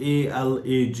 ALAG।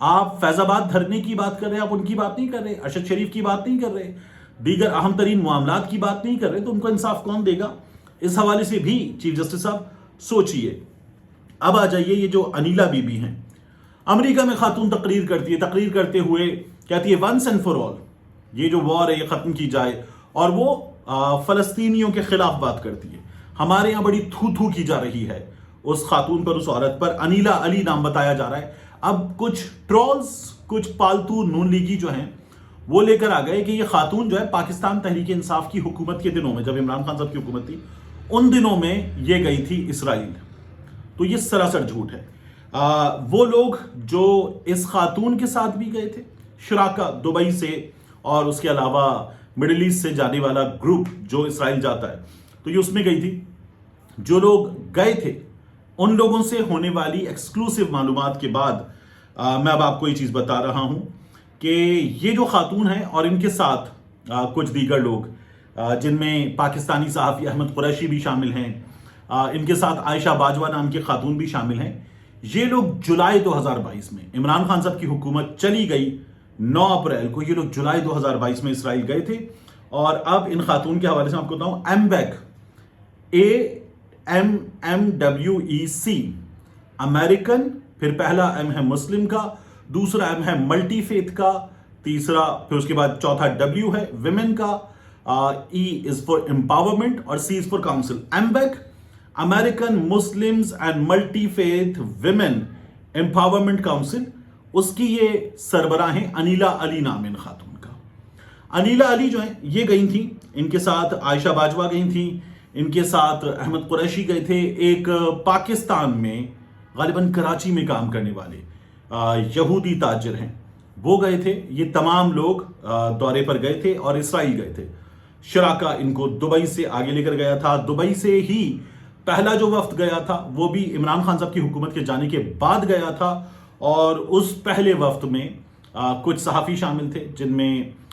آپ فیض آباد دھرنے کی بات کر رہے ہیں، آپ ان کی بات نہیں کر رہے، ارشد شریف کی بات نہیں کر رہے، دیگر اہم ترین معاملات کی بات نہیں کر رہے، تو ان کو انصاف کون دے گا؟ اس حوالے سے بھی چیف جسٹس صاحب سوچئے۔ اب آ جائیے یہ جو انیلا بی بی ہیں، امریکہ میں خاتون تقریر کرتی ہے، تقریر کرتے ہوئے کہتی ہے ونس اینڈ فار آل، یہ جو وار ہے یہ ختم کی جائے، اور وہ فلسطینیوں کے خلاف بات کرتی ہے۔ ہمارے یہاں بڑی تھو تھو کی جا رہی ہے اس خاتون پر، اس عورت پر، انیلا علی نام بتایا جا رہا ہے۔ اب کچھ ٹرولز، کچھ پالتو نون لیگی جو ہیں وہ لے کر آ گئے کہ یہ خاتون جو ہے پاکستان تحریک انصاف کی حکومت کے دنوں میں، جب عمران خان صاحب کی حکومت تھی ان دنوں میں یہ گئی تھی اسرائیل۔ تو یہ سراسر جھوٹ ہے۔ وہ لوگ جو اس خاتون کے ساتھ بھی گئے تھے، شراکا دبئی سے اور اس کے علاوہ مڈل ایسٹ سے جانے والا گروپ جو اسرائیل جاتا ہے، تو یہ اس میں گئی تھی۔ جو لوگ گئے تھے ان لوگوں سے ہونے والی ایکسکلوسیو معلومات کے بعد میں اب آپ کو یہ چیز بتا رہا ہوں کہ یہ جو خاتون ہیں اور ان کے ساتھ کچھ دیگر لوگ، جن میں پاکستانی صحافی احمد قریشی بھی شامل ہیں، ان کے ساتھ عائشہ باجوہ نام کی خاتون بھی شامل ہیں، یہ لوگ جولائی 2022 میں عمران خان صاحب کی حکومت چلی گئی 9 اپریل کو، یہ لوگ جولائی 2022 میں اسرائیل گئے تھے۔ اور اب ان خاتون کے حوالے سے آپ کو بتاؤں، AMWEC امریکن، پھر پہلا ایم ہے مسلم کا، دوسرا ایم ہے ملٹی فیتھ کا، تیسرا پھر اس کے بعد چوتھا ڈبلیو ہے ویمن کا، E is for empowerment اور C is for council۔ AMBEC American Muslims and multi faith women empowerment council, اس کی یہ سربراہ ہیں انیلا علی نام ان خاتون کا۔ انیلا علی جو ہیں یہ گئی تھیں، ان کے ساتھ عائشہ باجوہ گئی تھیں، ان کے ساتھ احمد قریشی گئے تھے، ایک پاکستان میں غالباً کراچی میں کام کرنے والے یہودی تاجر ہیں، وہ گئے تھے۔ یہ تمام لوگ دورے پر گئے تھے اور اسرائیل گئے تھے۔ شراکا ان کو دبئی سے آگے لے کر گیا تھا۔ دبئی سے ہی پہلا جو وفد گیا تھا وہ بھی عمران خان صاحب کی حکومت کے جانے کے بعد گیا تھا، اور اس پہلے وفد میں کچھ صحافی شامل تھے، جن میں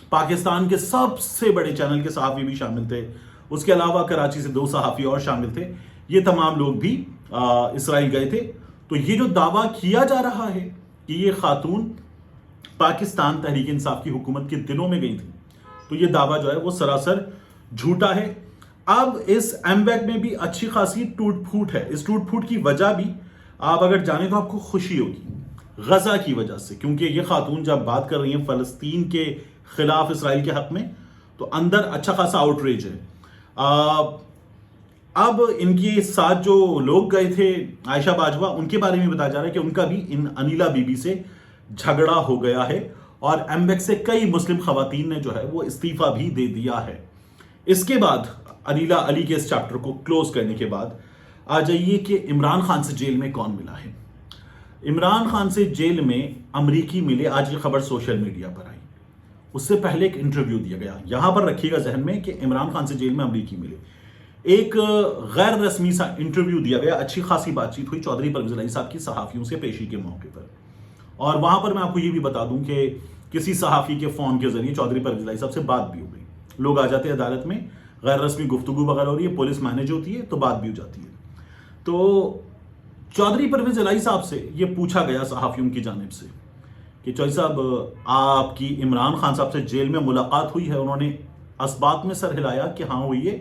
پاکستان کے سب سے بڑے چینل کے صحافی بھی شامل تھے، اس کے علاوہ کراچی سے 2 صحافی اور شامل تھے۔ یہ تمام لوگ بھی اسرائیل گئے تھے۔ تو یہ جو دعویٰ کیا جا رہا ہے کہ یہ خاتون پاکستان تحریک انصاف کی حکومت کے دنوں میں گئی تھی، تو یہ دعویٰ جو ہے وہ سراسر جھوٹا ہے۔ اب اس ایمبیک میں بھی اچھی خاصی ٹوٹ پھوٹ ہے۔ اس ٹوٹ پھوٹ کی وجہ بھی آپ اگر جانیں تو آپ کو خوشی ہوگی، غزہ کی وجہ سے، کیونکہ یہ خاتون جب بات کر رہی ہیں فلسطین کے خلاف اسرائیل کے حق میں، تو اندر اچھا خاصا آؤٹریج ہے۔ اب ان کے ساتھ جو لوگ گئے تھے عائشہ باجوہ، ان کے بارے میں بتایا جا رہا ہے کہ ان کا بھی ان انیلا بی بی سے جھگڑا ہو گیا ہے، اور ایمبیک سے کئی مسلم خواتین نے جو ہے وہ استعفیٰ بھی دے دیا ہے۔ اس کے بعد انیلا علی کے اس چیپٹر کو کلوز کرنے کے بعد آ جائیے کہ عمران خان سے جیل میں کون ملا ہے۔ عمران خان سے جیل میں امریکی ملے، آج یہ خبر سوشل میڈیا پر آئی۔ اس سے پہلے ایک انٹرویو دیا گیا، یہاں پر رکھیے گا ذہن میں کہ عمران خان سے جیل میں امریکی ملے، ایک غیر رسمی سا انٹرویو دیا گیا، اچھی خاصی بات چیت ہوئی چودھری پرویز الہی صاحب کی صحافیوں سے پیشی کے موقع پر۔ اور وہاں پر میں آپ کو یہ بھی بتا دوں کہ کسی صحافی کے فون کے ذریعے چودھری پرویز الہی صاحب سے بات بھی ہو گئی۔ لوگ آ جاتے ہیں عدالت میں، غیر رسمی گفتگو وغیرہ ہو رہی ہے، پولیس مینیج ہوتی ہے تو بات بھی ہو جاتی ہے۔ تو چودھری پرویز الہی صاحب سے یہ پوچھا گیا صحافیوں کی جانب سے کہ چودھری صاحب آپ کی عمران خان صاحب سے جیل میں ملاقات ہوئی ہے؟ انہوں نے اسبات میں سر ہلایا کہ ہاں ہوئی ہے،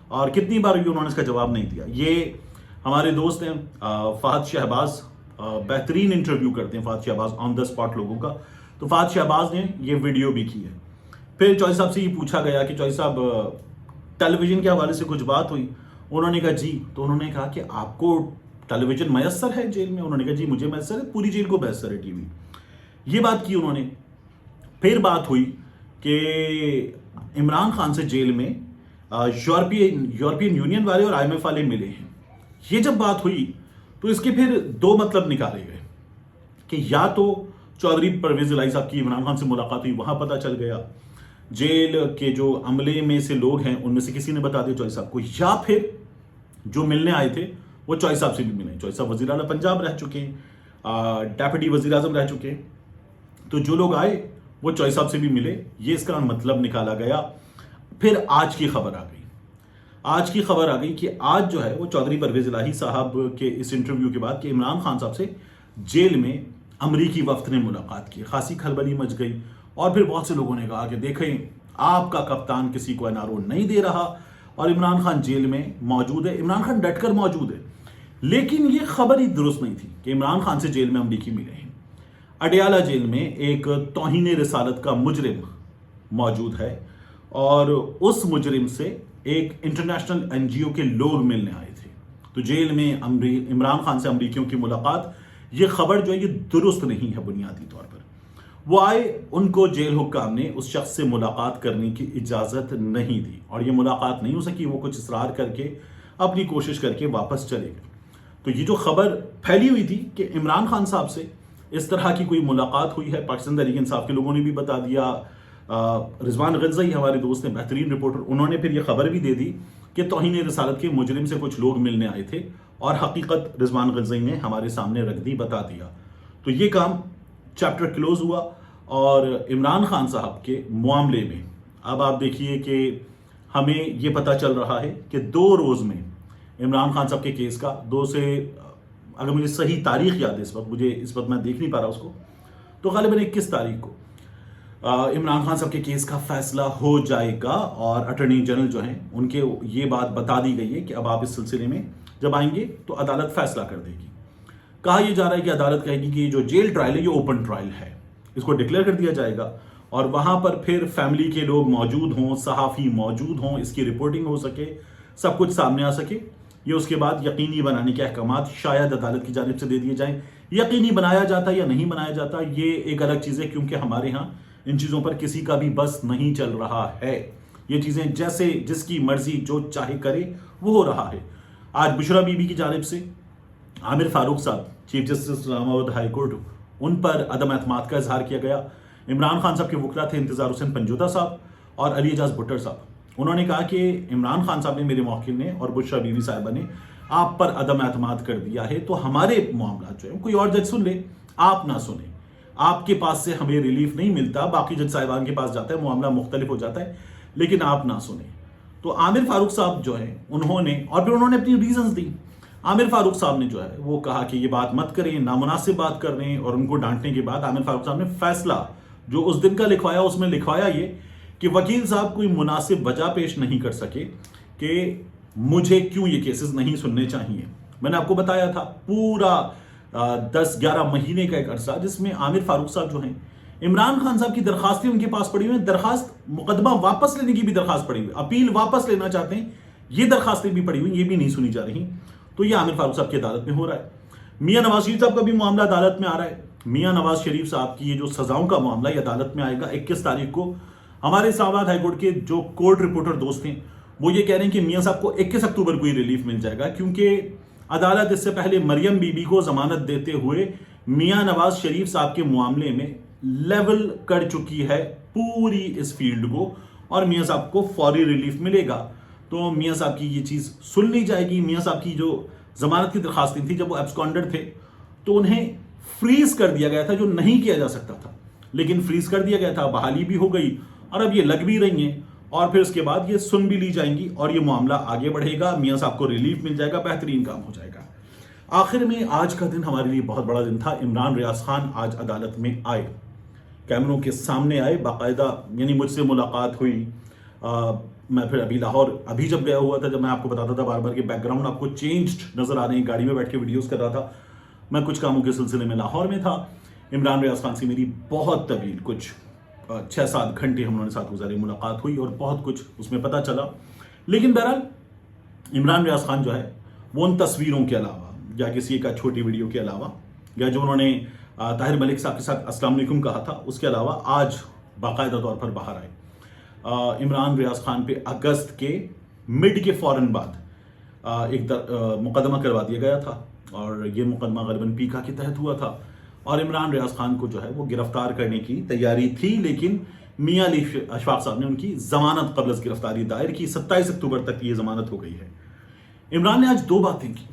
اور کتنی بار ہوئی انہوں نے اس کا جواب نہیں دیا۔ یہ ہمارے دوست ہیں فہد شہباز، بہترین انٹرویو کرتے ہیں فہد شہباز آن دا اسپاٹ لوگوں کا، تو فہد شہباز نے یہ ویڈیو بھی کی ہے۔ پھر چودھری صاحب سے یہ پوچھا گیا کہ چودھری صاحب ٹیلی ویژن کے حوالے سے کچھ بات ہوئی؟ انہوں نے کہا جی، تو انہوں نے کہا کہ آپ کو ٹیلی ویژن میسر ہے جیل میں؟ انہوں نے کہا جی مجھے میسر ہے، پوری جیل کو میسر ہے ٹی وی۔ یہ بات کی انہوں نے۔ پھر بات ہوئی کہ عمران خان سے جیل میں یورپین یونین والے اور IMF والے ملے ہیں۔ یہ جب بات ہوئی تو اس کے پھر 2 مطلب نکالے گئے کہ یا تو چودھری پرویز الہی صاحب کی عمران خان سے ملاقات ہوئی، وہاں پتہ چل گیا، جیل کے جو عملے میں سے لوگ ہیں ان میں سے کسی نے بتا دیا چودھری صاحب کو، یا پھر جو ملنے آئے تھے وہ چودھری صاحب سے بھی ملے۔ چودھری صاحب وزیر اعلیٰ پنجاب رہ چکے ہیں، ڈیپٹی وزیر اعظم رہ چکے ہیں، تو جو لوگ آئے وہ چودھری صاحب سے بھی ملے، یہ اس کا مطلب نکالا گیا۔ پھر آج کی خبر آ گئی، آج کی خبر آ گئی کہ آج جو ہے وہ چودھری پرویز الہی صاحب کے اس انٹرویو کے بعد کہ عمران خان صاحب سے جیل میں امریکی وفد نے ملاقات کی، خاصی کھلبلی مچ گئی، اور پھر بہت سے لوگوں نے کہا کہ دیکھیں آپ کا کپتان کسی کو NRO نہیں دے رہا اور عمران خان جیل میں موجود ہے، عمران خان ڈٹ کر موجود ہے۔ لیکن یہ خبر ہی درست نہیں تھی کہ عمران خان سے جیل میں امریکی ملے ہیں۔ اڈیالہ جیل میں ایک توہین رسالت کا مجرم موجود ہے، اور اس مجرم سے ایک انٹرنیشنل NGO کے لوگ ملنے آئے تھے۔ تو جیل میں عمران خان سے امریکیوں کی ملاقات، یہ خبر جو ہے یہ درست نہیں ہے بنیادی طور پر۔ وہ آئے، ان کو جیل حکام نے اس شخص سے ملاقات کرنے کی اجازت نہیں دی، اور یہ ملاقات نہیں ہو سکی، وہ کچھ اصرار کر کے اپنی کوشش کر کے واپس چلے گئے۔ تو یہ جو خبر پھیلی ہوئی تھی کہ عمران خان صاحب سے اس طرح کی کوئی ملاقات ہوئی ہے، پاکستان تحریک انصاف کے لوگوں نے بھی بتا دیا، رضوان غلزئی ہمارے دوست ہیں، بہترین رپورٹر، انہوں نے پھر یہ خبر بھی دے دی کہ توہین رسالت کے مجرم سے کچھ لوگ ملنے آئے تھے، اور حقیقت رضوان غلزئی نے ہمارے سامنے رکھ دی، بتا دیا۔ تو یہ کام چیپٹر کلوز ہوا، اور عمران خان صاحب کے معاملے میں اب آپ دیکھیے کہ ہمیں یہ پتہ چل رہا ہے کہ 2 روز میں عمران خان صاحب کے کیس کا 2 سے، اگر مجھے صحیح تاریخ یاد ہے، اس وقت میں دیکھ نہیں پا رہا اس کو، تو غالباً 21 تاریخ کو عمران خان صاحب کے کیس کا فیصلہ ہو جائے گا، اور اٹارنی جنرل جو ہیں ان کے یہ بات بتا دی گئی ہے کہ اب آپ اس سلسلے میں جب آئیں گے تو عدالت فیصلہ کر دے گی۔ کہا یہ جا رہا ہے کہ عدالت کہے گی کہ یہ جو جیل ٹرائل ہے یہ اوپن ٹرائل ہے، اس کو ڈکلیئر کر دیا جائے گا، اور وہاں پر پھر فیملی کے لوگ موجود ہوں، صحافی موجود ہوں، اس کی رپورٹنگ ہو سکے، سب کچھ سامنے آ سکے۔ یہ اس کے بعد یقینی بنانے کے احکامات شاید عدالت کی جانب سے دے دیے جائیں۔ یقینی بنایا جاتا یا نہیں بنایا جاتا یہ ایک الگ چیز ہے، کیونکہ ہمارے ہاں ان چیزوں پر کسی کا بھی بس نہیں چل رہا ہے۔ یہ چیزیں جیسے جس کی مرضی جو چاہے کرے وہ ہو رہا ہے۔ آج بشرا بی بی کی جانب سے عامر فاروق صاحب، چیف جسٹس اسلام آباد ہائی کورٹ، ان پر عدم اعتماد کا اظہار کیا گیا۔ عمران خان صاحب کے وکلا تھے انتظار حسین پنجوتا صاحب اور علی اعجاز بھٹر صاحب، انہوں نے کہا کہ عمران خان صاحب نے، میرے موکل نے اور بشرا بی بی صاحبہ نے آپ پر عدم اعتماد کر دیا ہے، تو ہمارے معاملات جو ہیں کوئی اور جج سن لے، آپ نہ سنیں، آپ کے پاس سے ہمیں ریلیف نہیں ملتا، باقی جج صاحبان کے پاس جاتا ہے، معاملہ مختلف ہو جاتا ہے، لیکن آپ نہ سنیں۔ تو عامر فاروق صاحب جو ہیں انہوں نے، اور پھر انہوں نے اپنی ریزنز دی۔ عامر فاروق صاحب نے جو ہے وہ کہا کہ یہ بات مت کریں، نامناسب بات کر رہے ہیں، اور ان کو ڈانٹنے کے بعد عامر فاروق صاحب نے فیصلہ جو اس دن کا لکھوایا، اس میں لکھوایا یہ کہ وکیل صاحب کوئی مناسب وجہ پیش نہیں کر سکے کہ مجھے کیوں یہ کیسز نہیں سننے چاہیے۔ میں نے آپ کو بتایا تھا پورا 10-11 مہینے کا ایک عرصہ جس میں عامر فاروق صاحب جو ہیں، عمران خان صاحب کی درخواستیں ان کے پاس پڑی ہوئی ہیں، درخواست مقدمہ واپس لینے کی بھی درخواست پڑی ہوئی، اپیل واپس لینا چاہتے ہیں، یہ درخواستیں بھی پڑی ہوئی، یہ بھی نہیں سنی جا رہی۔ تو یہ عامر فاروق صاحب کی عدالت میں ہو رہا ہے۔ میاں نواز شریف صاحب کا بھی معاملہ عدالت میں آ رہا ہے۔ میاں نواز شریف صاحب کی یہ جو سزاؤں کا معاملہ یہ عدالت میں آئے گا 21 تاریخ کو۔ ہمارے اسلام آباد ہائی کورٹ کے جو کورٹ رپورٹر دوست ہیں وہ یہ کہہ رہے ہیں کہ میاں صاحب کو 21 اکتوبر کو ہی ریلیف مل جائے گا، کیونکہ عدالت اس سے پہلے مریم بی بی کو ضمانت دیتے ہوئے میاں نواز شریف صاحب کے معاملے میں لیول کر چکی ہے پوری اس فیلڈ کو، اور میاں صاحب کو فوری ریلیف ملے گا۔ تو میاں صاحب کی یہ چیز سن لی جائے گی۔ میاں صاحب کی جو ضمانت کی درخواستیں تھیں، جب وہ ایبسکانڈر تھے تو انہیں فریز کر دیا گیا تھا، جو نہیں کیا جا سکتا تھا، لیکن فریز کر دیا گیا تھا، بحالی بھی ہو گئی، اور اب یہ لگ بھی رہی ہیں، اور پھر اس کے بعد یہ سن بھی لی جائیں گی، اور یہ معاملہ آگے بڑھے گا، میاں صاحب کو ریلیف مل جائے گا، بہترین کام ہو جائے گا۔ آخر میں آج کا دن ہمارے لیے بہت بڑا دن تھا۔ عمران ریاض خان آج عدالت میں آئے، کیمروں کے سامنے آئے، باقاعدہ یعنی مجھ سے ملاقات ہوئی۔ میں پھر ابھی لاہور جب گیا ہوا تھا، جب میں آپ کو بتاتا تھا بار بار کہ بیک گراؤنڈ آپ کو چینجڈ نظر آ رہے ہیں، گاڑی میں بیٹھ کے ویڈیوز کر رہا تھا، میں کچھ کاموں کے سلسلے میں لاہور میں تھا۔ عمران ریاض خان سے میری بہت طویل، کچھ 6-7 گھنٹے ہم نے ساتھ گزارے، ملاقات ہوئی اور بہت کچھ اس میں پتہ چلا۔ لیکن بہرحال عمران ریاض خان جو ہے وہ ان تصویروں کے علاوہ یا کسی ایک چھوٹی ویڈیو کے علاوہ، یا جو انہوں نے طاہر ملک صاحب کے ساتھ السلام علیکم کہا تھا، اس کے علاوہ آج باقاعدہ طور پر باہر آئے۔ عمران ریاض خان پہ اگست کے مڈ کے فوراً بعد ایک مقدمہ کروا دیا گیا تھا، اور یہ مقدمہ غالباً پیکا کے تحت ہوا تھا، اور عمران ریاض خان کو جو ہے وہ گرفتار کرنے کی تیاری تھی، لیکن میاں علی اشفاق صاحب نے ان کی ضمانت قبل از گرفتاری دائر کی۔ 27 اکتوبر تک یہ ضمانت ہو گئی ہے۔ عمران نے آج 2 باتیں کی،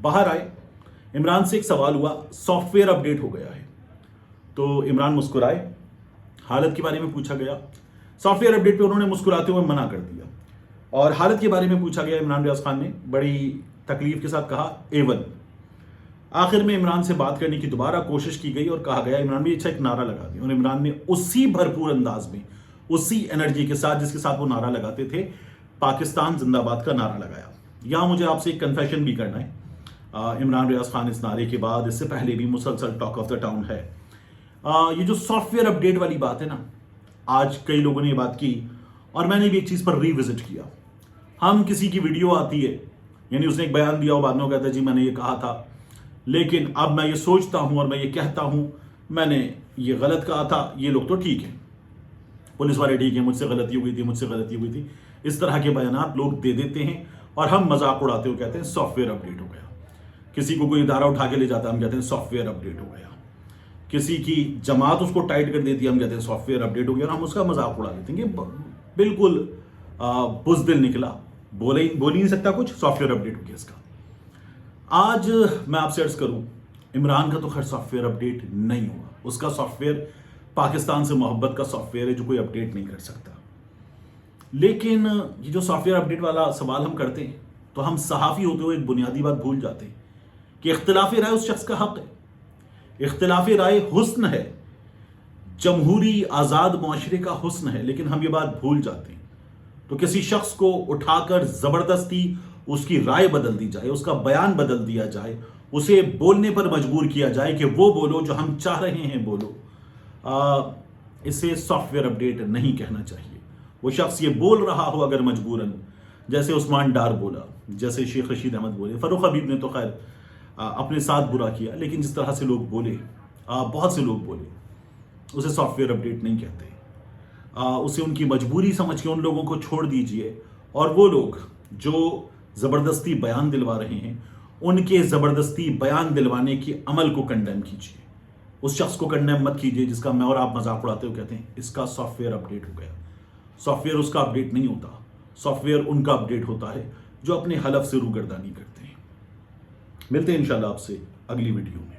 باہر آئے، عمران سے ایک سوال ہوا، سافٹ ویئر اپ ڈیٹ ہو گیا ہے، تو عمران مسکرائے، حالت کے بارے میں پوچھا گیا، سافٹ ویئر اپ ڈیٹ پہ انہوں نے مسکراتے ہوئے منع کر دیا، اور حالت کے بارے میں پوچھا گیا، عمران ریاض خان نے بڑی تکلیف کے ساتھ کہا A1۔ آخر میں عمران سے بات کرنے کی دوبارہ کوشش کی گئی اور کہا گیا عمران بھی اچھا ایک نعرہ لگا دیا، اور عمران نے اسی بھرپور انداز میں اسی انرجی کے ساتھ جس کے ساتھ وہ نعرہ لگاتے تھے پاکستان زندہ باد کا نعرہ لگایا۔ یہاں مجھے آپ سے ایک کنفیشن بھی کرنا ہے، عمران ریاض خان اس نعرے کے بعد اس سے پہلے بھی مسلسل ٹاک آف دا ٹاؤن ہے۔ یہ جو سافٹ ویئر اپڈیٹ والی بات ہے نا، آج کئی لوگوں نے یہ بات کی اور میں نے بھی ایک چیز پر ری وزٹ کیا۔ ہم کسی کی ویڈیو آتی ہے، یعنی اس نے ایک بیان دیا اور بعد میں وہ کہتا ہے جی میں نے یہ کہا تھا، لیکن اب میں یہ سوچتا ہوں اور میں یہ کہتا ہوں میں نے یہ غلط کہا تھا، یہ لوگ تو ٹھیک ہیں، پولیس والے ٹھیک ہیں، مجھ سے غلطی ہو گئی تھی، مجھ سے غلطی ہوئی تھی۔ اس طرح کے بیانات لوگ دے دیتے ہیں اور ہم مذاق اڑاتے ہوئے کہتے ہیں سافٹ ویئر اپڈیٹ ہو گیا۔ کسی کو کوئی ادارہ اٹھا کے لے جاتا ہے ہم کہتے ہیں سافٹ ویئر اپڈیٹ ہو گیا۔ کسی کی جماعت اس کو ٹائٹ کر دیتی ہے ہم کہتے ہیں سافٹ ویئر اپڈیٹ ہو گیا، اور ہم اس کا مذاق اڑا دیتے ہیں کہ بالکل بزدل نکلا، بول ہی نہیں سکتا کچھ، سافٹ ویئر اپڈیٹ ہو گیا اس کا۔ آج میں آپ سے عرض کروں عمران کا تو خیر سافٹ ویئر اپڈیٹ نہیں ہوا، اس کا سافٹ ویئر پاکستان سے محبت کا سافٹ ویئر ہے جو کوئی اپڈیٹ نہیں کر سکتا۔ لیکن یہ جو سافٹ ویئر اپڈیٹ والا سوال ہم کرتے ہیں تو ہم صحافی ہوتے ہوئے ایک بنیادی بات بھول جاتے ہیں کہ اختلاف رائے اس شخص کا حق ہے، اختلاف رائے حسن ہے، جمہوری آزاد معاشرے کا حسن ہے، لیکن ہم یہ بات بھول جاتے ہیں۔ تو کسی شخص کو اٹھا کر زبردستی اس کی رائے بدل دی جائے، اس کا بیان بدل دیا جائے، اسے بولنے پر مجبور کیا جائے کہ وہ بولو جو ہم چاہ رہے ہیں بولو، اسے سافٹ ویئر اپڈیٹ نہیں کہنا چاہیے۔ وہ شخص یہ بول رہا ہو اگر مجبوراً، جیسے عثمان ڈار بولا، جیسے شیخ رشید احمد بولے، فاروق حبیب نے تو خیر اپنے ساتھ برا کیا، لیکن جس طرح سے لوگ بولے، بہت سے لوگ بولے، اسے سافٹ ویئر اپڈیٹ نہیں کہتے۔ اسے ان کی مجبوری سمجھ کے ان لوگوں کو چھوڑ دیجئے، اور وہ لوگ جو زبردستی بیان دلوا رہے ہیں ان کے زبردستی بیان دلوانے کے عمل کو کنڈیم کیجئے، اس شخص کو کنڈیم مت کیجئے جس کا میں اور آپ مذاق اڑاتے ہوئے کہتے ہیں اس کا سافٹ ویئر اپڈیٹ ہو گیا۔ سافٹ ویئر اس کا اپڈیٹ نہیں ہوتا، سافٹ ویئر ان کا اپڈیٹ ہوتا ہے جو اپنے حلف سے روگردانی کرتے ہیں۔ ملتے ہیں انشاءاللہ آپ سے اگلی ویڈیو میں۔